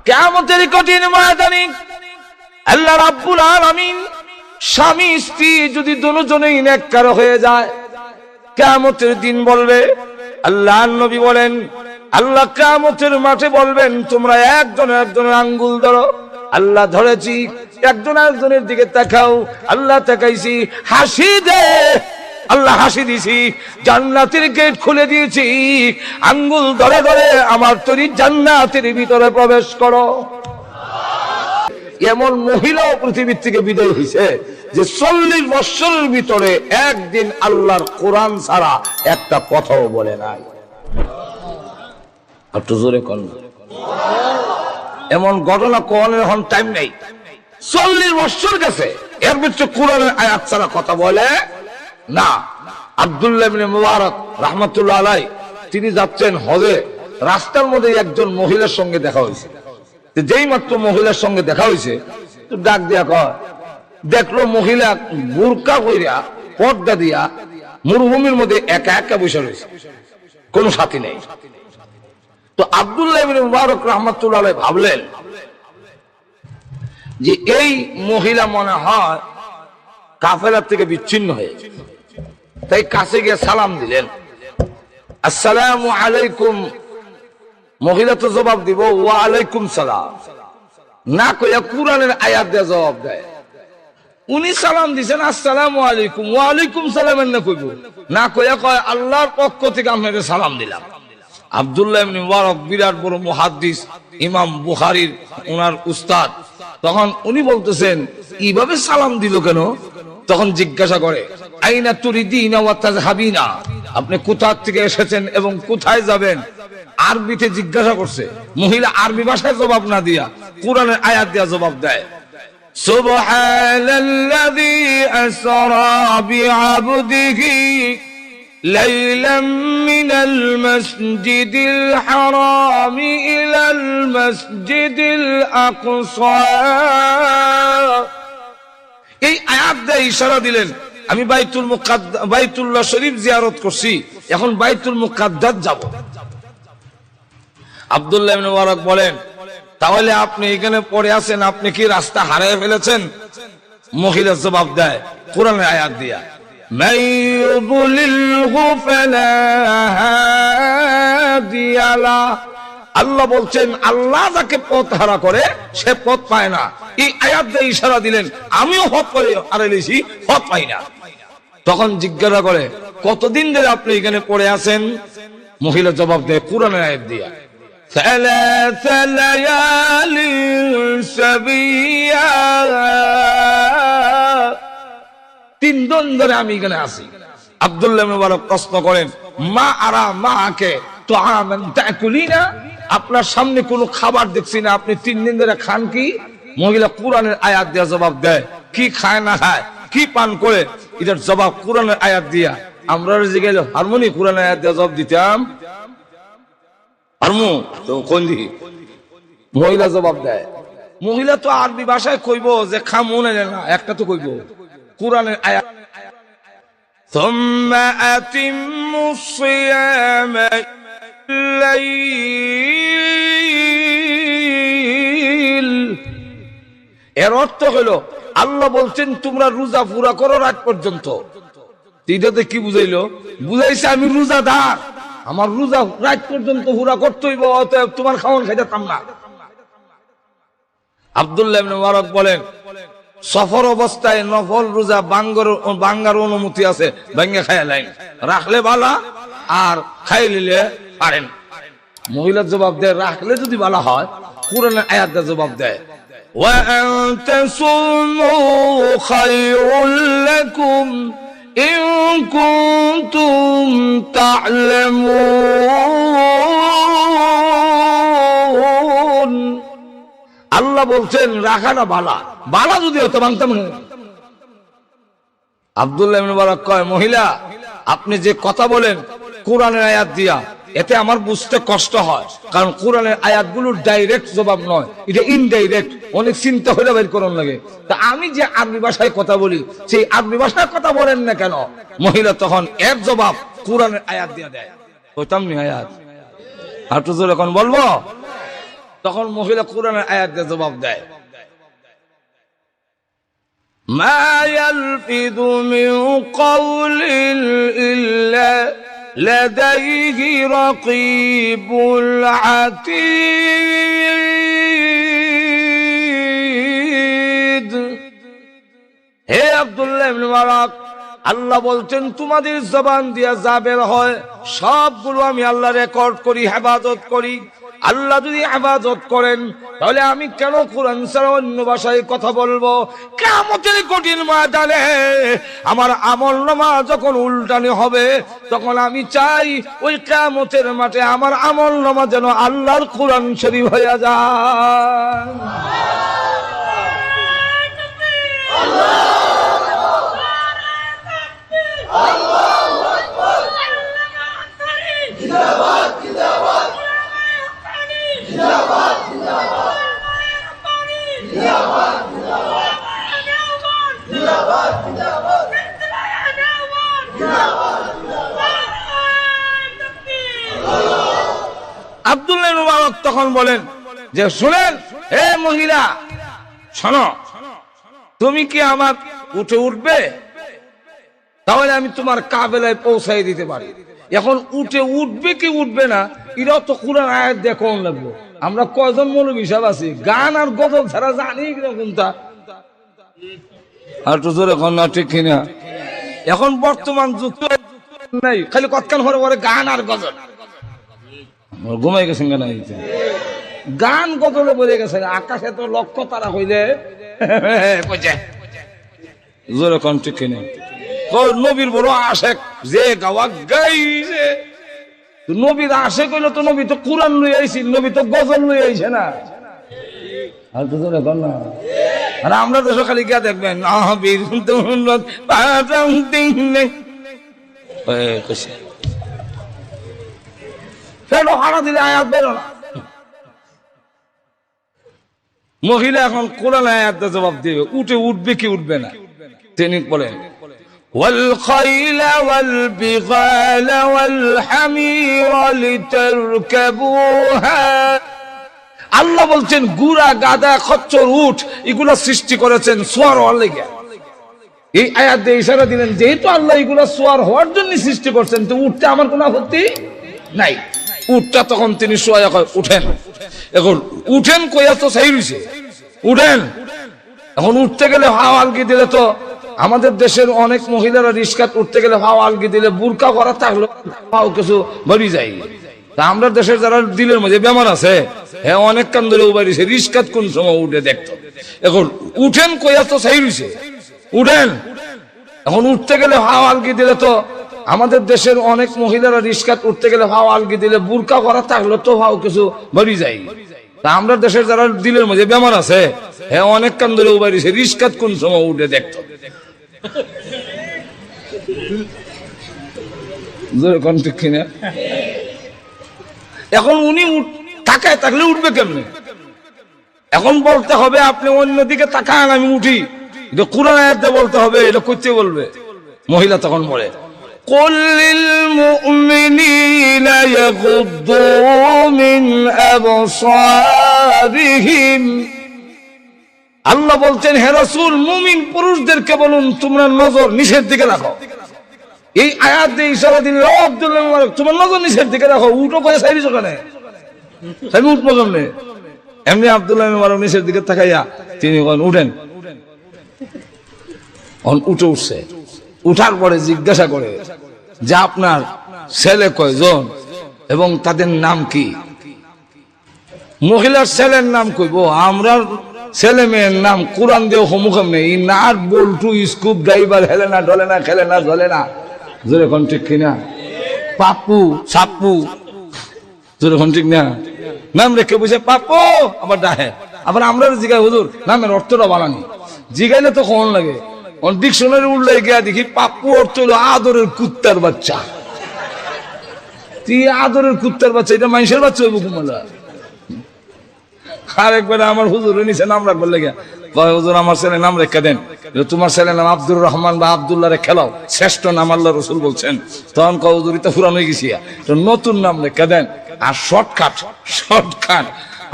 কিয়ামতের কঠিন ময়দানে আল্লাহ রাব্বুল আলামিন স্বামী স্ত্রী যদি দুজনেই নেককার হয়ে যায়, কিয়ামতের দিন বলবে, আল্লাহর নবী বলেন, আল্লাহ কিয়ামতের মাঠে বলবেন, তোমরা একজনের আঙ্গুল ধরো। আল্লাহ ধরেছি, একজন আরেকজনের দিকে তাকাও। আল্লাহ তাকাইছি, হাসি দে। আল্লাহ হাসি দিছি, জান্নাতের গেট খুলে দিয়েছি, আঙ্গুল ধরে ধরে আমার তৈরি জান্নাতের ভিতরে প্রবেশ করো। এমন মহিলাও পৃথিবীর থেকে বিদায় হয়েছে যে 40 বছরের ভিতরে একদিন আল্লাহর কোরআন ছাড়া একটা কথাও বলে নাই। একটু জোরে কোন, এমন ঘটনা কোনের এখন টাইম নেই। 40 বছর গেছে, এর ভিতরে কোরআনের আয়াত ছাড়া কথা বলে না। আব্দুল্লাহ ইবনে মুবারক রাহমাতুল্লাহ আলাইহি তিনি যাচ্ছেন হজে, রাস্তার মধ্যে একজন মহিলার সঙ্গে দেখা হয়েছে। যেই মাত্র মহিলার সঙ্গে দেখা হয়েছে, তো ডাক দিয়া কয়, দেখলো মহিলা বুরকা কইরা পর্দা দিয়া মরুভূমির মধ্যে একা একা বসে রয়েছে, কোন সাথী নেই। তো আব্দুল্লাহ ইবনে মুবারক রাহমাতুল্লাহ আলাইহি ভাবলেন যে এই মহিলা মনে হয় কাফেলা থেকে বিচ্ছিন্ন হয়েছে, তাই কাছে গিয়ে সালাম দিলেন, আসসালামু আলাইকুম। মহিলা তো জবাব দিব ওয়া আলাইকুম সালাম না কইয়া কুরআনের আয়াত দিয়ে জবাব দেয়। উনি সালাম দিছেন আসসালামু আলাইকুম, ওয়া আলাইকুম সালাম না কইব, না কইয়া কয় আল্লাহর পক্ষ থেকে আপনাকে সালাম দিলাম। আব্দুল্লাহ ইবনে মুবারক বিরাট বড় মুহাদ্দিস, ইমাম বুখারীর ওনার উস্তাদ। তখন উনি বলতেছেন এইভাবে সালাম দিল কেন? তখন জিজ্ঞাসা করে, আইনা তুরিদিনা ওয়া তাযহাবিনা, আপনি কোথা থেকে এসেছেন এবং কোথায় যাবেন? আরবিতে জিজ্ঞাসা করছে। মহিলা আরবি ভাষায় জবাব না দিয়া কোরআনের আয়াত দিয়া জবাব দেয়, সুবহানাল্লাযী আসরা বিআবদিহি লাইলাম মিনাল মাসজিদিল হারাম ইলাল মাসজিদিল আকসা। এই আয়াত দিয়ে ইশারা দিলেন, আমি বাইতুল্লাহ শরীফ জিয়ারত করছি, এখন বাইতুল মুকাদ্দাস যাব। আব্দুল্লাহ ইবনে মুবারক বলেন, তাহলে আপনি এখানে পড়ে আছেন, আপনি কি রাস্তা হারিয়ে ফেলেছেন? মহিলা জবাব দেয় কোরআনের আয়াত দিয়া, মাইয়ুদলিলহু ফালা হাদিয়া লা। আল্লাহ বলছেন আল্লাহ যাকে পথ হারা করে সে পথ পায় না। এই আয়াত দিয়ে ইশারা দিলেন, আমিও পথ হারাইছি, পথ পাই না। তখন জিজ্ঞাসা করে, কতদিন ধরে আপনি এখানে পড়ে আছেন? মহিলা জবাব দেয় কোরআনের আয়াত দিয়া, ثلاث ليال سبيا। 3 দিন ধরে আমি এখানে আছি। আব্দুল্লাহ ইবনে মুবারক প্রশ্ন করেন, মা আরা মাকে তুআমান তাকুলিনা, আপনার সামনে কোনো খাবার দেখছি না, আপনি 3 দিন ধরে খান কি? মহিলা কোরআনের আয়াত দিয়া জবাব দেয়, কি খায় না খায়, কি পান করে, এটার জবাব কোরআনের আয়াত দিয়া। আমরা জিজ্ঞেস হারমোনি কোরআনের আয়াত দিয়া জবাব দিতাম, মহিলা জবাব দেয়। মহিলা তো আরবি ভাষায় কইব যে খামুন না, একটা তো কইব কোরআনের আয়াত, সুম্মা আতিম্মুস সিয়ামা লাইল। এর অর্থ হলো আল্লাহ বলছেন তোমরা রোজা পুরা করো রাত পর্যন্ত। এটাতে কি বুঝাইলো? বুঝাইছে আমি রোজাদার, আমার রোজা রাত পর্যন্ত পুরা করতে হইব, অতএব তোমার খাওয়ান খাইতাম না। আব্দুল্লাহ ইবনে মুবারক বলেন, সফর অবস্থায় নফল রোজা ভাঙ্গার অনুমতি আছে, ভাঙ্গা খাইয়া লাইন, রাখলে ভালা আর খাইলে পারেন। মহিলা জবাব দেয়, রাখলে যদি ভালো হয়, কোরআনের আয়াত দিয়ে জবাব দেয়, ওয়া আনতাসুমু খায়রুল লাকুম ইন কুনতুম তা'লামুন। আল্লাহ বলছেন রাখাটা বালা, বালা যদি হতো ভাঙতাম না। আব্দুল্লাহ ইবনে মুবারক কয়, মহিলা আপনি যে কথা বলেন কোরআনের আয়াত দিয়া, এতে আমার বুঝতে কষ্ট হয়, কারণ কোরআনের আয়াতগুলোর ডাইরেক্ট জবাব নয়, এটা ইনডাইরেক্ট, অনেক চিন্তা হলে বের করুন লাগে। তা আমি যে আরবি ভাষায় কথা বলি, সেই আরবি ভাষায় কথা বলেন না কেন? মহিলা তখন এর জবাব কোরআনের আয়াত দিয়ে দেয়। কইতাম নি আয়াত, আর তো জোরে এখন বলবো, তখন মহিলা কোরআনের আয়াত দিয়ে জবাব দেয়, মা ইয়ালফিযু মিন কাওলিন ইল্লা লাদাইহি রাকীবুল আতীদ। হে আব্দুল্লাহ ইবনে মুবারক, আল্লাহ বলছেন তোমাদের জবান দিয়া যা বের হয় সবগুলো আমি আল্লাহ রেকর্ড করি, হেফাজত করি। আল্লাহ যদি হেফাজত করেন তাহলে আমি কেন কোরআন ছাড়া অন্য ভাষায় কথা বলবো? কিয়ামতের কঠিন ময়দানে আমার আমলনামা যখন উল্টানো হবে তখন আমি চাই ওই কিয়ামতের মাঠে আমার আমলনামা যেন আল্লাহর কোরআন শরীফ হয়ে যায়। আব্দুল্লাহ ইবনে মুবারক তখন বলেন যে শুনেন, হে মহিলা শোনো, তুমি কি আমার উঠে উঠবে? তাহলে আমি তোমার কাফেলায় পৌঁছাই দিতে পারি। এখন উঠে উঠবে কি উঠবে না এটাও তো কোরআন আয়াত দিয়ে কোন লাগবে। আমরা কয়জন মৌলবী সাহেব আছি গান আর গজল ছাড়া জানি কিনা কোনটা? আর তো জোরে কোন না, ঠিক কিনা? এখন বর্তমান যুগ নাই, খালি কতক্ষণ পরে পরে গান আর গজল। ঘুমাই গেছেন কেন? গান গজলে বলে গেছে, আকাশে তো লক্ষ্য তারা হইলে জোরে কোন, ঠিক কিনা? নবীর বড় আশেক যে গাওয়া গাইছে, নবীর আশেক হইলো তো নবী তো কোরআন লই আইছি, নবী তো গজল লই আইছে না। আর তো জোরে কোন না। আর আমরা তো সকালে গিয়া দেখবেন নবীর দুলত পারাম দিনে কইছে ফেলো হারা দিলে আয়াত বেরো না। মহিলা এখন কোরআন আয়াত দিয়ে জবাব দিবে, উঠে উঠবে কি উঠবে না। তিনি বলেন والخيل والبغال والحمير لتركبوها। আল্লাহ বলছেন গুড়া গাদা খচ্চর উট এগুলা সৃষ্টি করেছেন সোয়ার হওয়ার লেগে। এই আয়াত দিয়ে ইশারা দিলেন যেহেতু আল্লাহ এগুলা সোয়ার হওয়ার জন্য সৃষ্টি করছেন তো উঠতে আমার কোনো আপত্তি নাই। উটটা তখন তিনি সোয়া কয় উঠেন। এখন উঠেন কইয়া তো সেই রইছে, উঠেন। এখন উঠতে গেলে হাওয়া আলগি দিলে তো আমাদের দেশের অনেক মহিলারা রিস্কাত উঠতে গেলে হাওয়া আলগি দিলে বুরকা করা থাকলো হাও কিছু ভরি যায়। তা আমরা দেশের যারা দিলের মধ্যে বেমার আছে হ্যাঁ অনেক কান ধরে উবারিছে রিস্কাত কোন সময় উঠে দেখতো। এখন উঠেন কইয়া তো সেই রইছে, উঠেন। এখন উঠতে গেলে হাওয়া আলগি দিলে তো আমাদের দেশের অনেক মহিলারা রিস্কাত উঠতে গেলে হাওয়া আলগি দিলে বুরকা করা থাকলো তো হাও কিছু ভরি যায়। তা আমরা দেশের যারা দিলের মধ্যে বেমার আছে হ্যাঁ অনেক কান ধরে উবারিছে রিস্কাত কোন সময় উঠে দেখতো। এখন উনি তাকায় থাকলে উঠবে কেমনে? এখন বলতে হবে আপনি অন্যদিকে তাকান আমি উঠি, এটা কোরআন আয়াতে বলতে হবে, এটা করতে বলবে। মহিলা তখন বলে কুল লিল মুমিনিনা ইয়াগুদ্দু মিন আবসারিহিম। আল্লাহ বলছেন হে রাসূল মুমিন পুরুষদেরকে বলুন তোমরা নজর নিচের দিকে রাখো। এই আয়াত দিয়ে ইশারা দিলেন ও আব্দুল্লাহ ইবনে মুবারক তোমার নজর নিচের দিকে রাখো। উঠো কয়ে সাইরিস ওখানে, আমি উঠবো কেমনে? এমনি আব্দুল্লাহ ইবনে মুবারক নিচের দিকে তাকাইয়া তিনি উঠেন। উঠে উঠছে, উঠার পরে জিজ্ঞাসা করে যে আপনার ছেলে কয়জন এবং তাদের নাম কি? মহিলার ছেলের নাম কইব, আমরা ছেলে মেয়ের নাম কোরআন দিয়ে হুমুখাম নেই। নাট বল্টু স্কুপ ড্রাইভার হেলে না ডলে না খেলে না জ্বলে না, জোরে কোন ঠিক কিনা? পাপ্পু সাপ্পু, জোরে কোন ঠিক না? নাম রেখে বুঝে পাপ্পু আবার ডাহে। আবার আমরা জিগাই হুজুর নামের অর্থটা বানানি, জিগাইলে তো কোন লাগে। ডিকশনারি উল্লাই গিয়া দেখি পাপ্পু অর্থ হলো আদরের কুত্তার বাচ্চা। তুই আদরের কুত্তার বাচ্চা, এটা মানুষের বাচ্চা হইব কুমালা। আরেকবার আমার হুজুর নিচে নাম রাখবার লেগে হুজুর আমার ছেলে নাম রেখে দেন, তোমার ছেলের নাম আব্দুর রহমান বা আব্দুল্লাহ রে খেলাও, শ্রেষ্ঠ নাম আল্লাহ রসুল বলছেন। তখন হুজুর এটা পুরান হয়ে গেছি, নতুন নাম রেখে দেন। আর শর্টকাট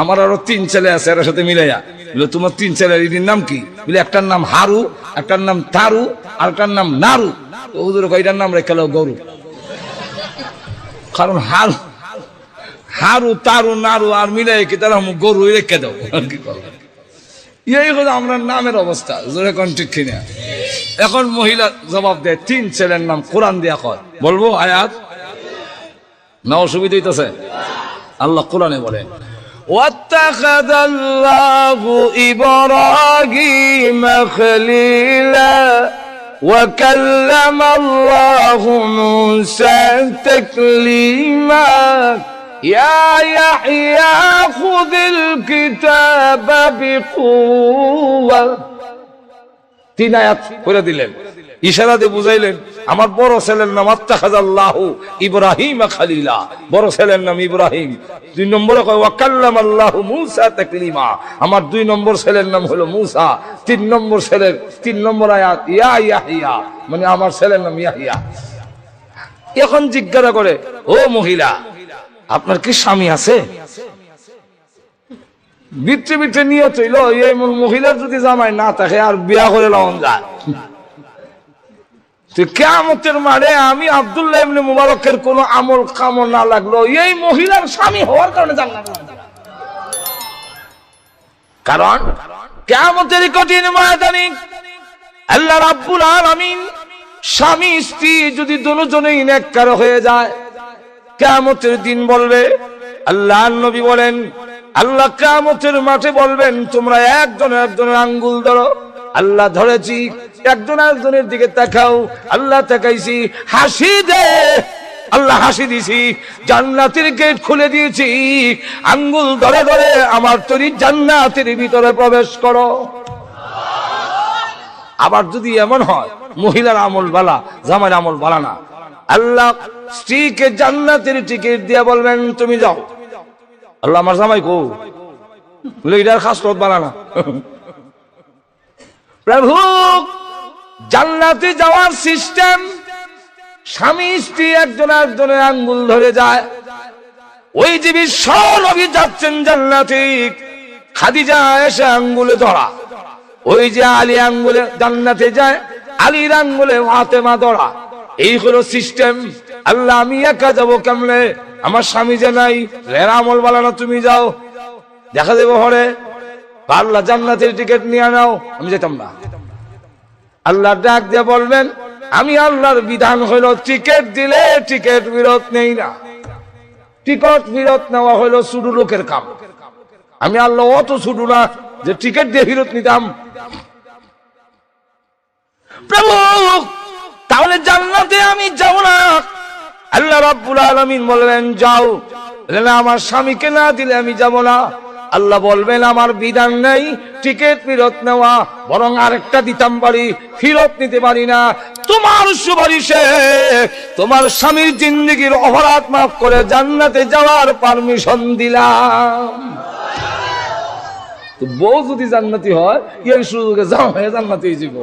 আমার আরো 3 ছেলে আছে, এর সাথে মিলাইয়া বলে তোমার 3 ছেলের এর নাম কি? বলে একটার নাম হারু, একটার নাম তারু, আর একটার নাম নারু। তো হুজুর কয় এটার নাম রেখে দাও গরু, কারণ হারু তারু নারু আর মিলাই কি তারা গরু রেখে দাও। কি করবো, এই হলো আমরা নামের অবস্থা। জোরে কোন ঠিক কিনা? এখন মহিলা জবাব দেয় 3 ছেলের নাম কোরআন দিয়া কয়। বলবো আয়াত না? অসুবিধা হইতেছে? আল্লাহ কোরআনে বলেন واتخذ الله إبراهيم خليلا وكلم الله موسى تكليما يا يحيى خذ الكتاب بقوة। 3 আয়াত পড়ে দিলেন, ইশারা দিয়ে বুঝাইলেন আমার বড় ছেলের নাম আত্তাখাযাল্লাহু ইব্রাহিম খালিলা, বড় ছেলের নাম ইব্রাহিম। 2 নম্বরে কয় ওয়া কাল্লামাল্লাহু মূসা তাকলিমা, আমার 2 নম্বর ছেলের নাম হলো মূসা। 3 নম্বর আয়াত ইয়া ইয়াহইয়া, মানে আমার ছেলের নাম ইয়াহইয়া। এখন জিজ্ঞাসা করে ও মহিলা আপনার কি স্বামী আছে? বিট্রে বিট্রে নিয়ত হইল এই মহিলার যদি জামাই না থাকে আর বিয়া করে লওন যায়। কিয়ামতের মাঠে আমি আব্দুল্লাহ ইবনে মুবারকের কোন আমল কামল না লাগলো, এই মহিলার স্বামী হওয়ার কারণে জান্নাত। কারণ কিয়ামতের কঠিন ময়দানে আল্লাহ রাব্বুল আলামিন স্বামী স্ত্রী যদি দুজনেই নেককার হয়ে যায়, কিয়ামতের দিন বলবে, আল্লাহর নবী বলেন আল্লাহ কিয়ামতের মাঠে বলবেন তোমরা একজনের আঙ্গুল ধরো। আল্লাহ ধরেছি, একজন আরেকজনের দিকে তাকাও। আল্লাহ তাকাইছি, হাসি দে। আল্লাহ হাসি দিছি, জান্নাতের গেট খুলে দিয়েছি, আঙ্গুল ধরে ধরে আমার তৈরি জান্নাতের ভিতরে প্রবেশ করো। আবার যদি এমন হয় মহিলার আমল বালা, জামাইর আমল বালা না, আল্লাহ স্ত্রীকে জান্নাতের টিকিট দিয়ে বলবেন তুমি যাও। আল্লাহ আমার জামাই কো বলে এটার খাস রোদ বালা না। প্রভু জান্নাতে যাওয়ার সিস্টেম, স্বামী স্ত্রী একজনের আঙ্গুল ধরে যায়। ওই যে বিশ্ব নবী যাচ্ছেন জান্নাতে, খাদিজা এসে আঙ্গুলে ধরা। ওই যে আলী আঙ্গুলে জান্নাতে যায়, আলীর আঙ্গুলে ফাতেমা ধরা। এই হলো সিস্টেম। আল্লাহ আমি একা যাবো কেমনে? আমার স্বামী যে নাই, এর আমল বালানো, তুমি যাও, দেখা দেবো হরে। আল্লাহ জান্নাতের টিকিট নিয়ে নাও, আমি যেতাম না। আল্লাহ ডাক দিয়ে বলবেন আমি আল্লাহর বিধান হইল টিকিট দিলে টিকিট ফেরত নেই না। টিকিট ফেরত নেওয়া হইলো ছোট লোকের কাম। আমি আল্লাহ অত ছোট না যে টিকিট দিয়ে ফেরত নিতাম। প্রভু তাহলে জান্নাতে আমি যাব না? আল্লাহ রাব্বুল আলামিন বলবেন যাও। আমার স্বামীকে না দিলে আমি যাব না। আল্লাহ বলবেন আমার বিধান নেই টিকিট ফেরত নেওয়া, বরং আরেকটা দিতাম পারি, ফেরত নিতে পারি না। তোমার সুপারিশে তোমার স্বামীর জিন্দেগির অপরাধ মাফ করে জান্নাতে যাওয়ার পারমিশন দিলাম। তো বউ যদি জান্নাতি হয় এই সুযোগে যাও, জান্নাতেই যাব।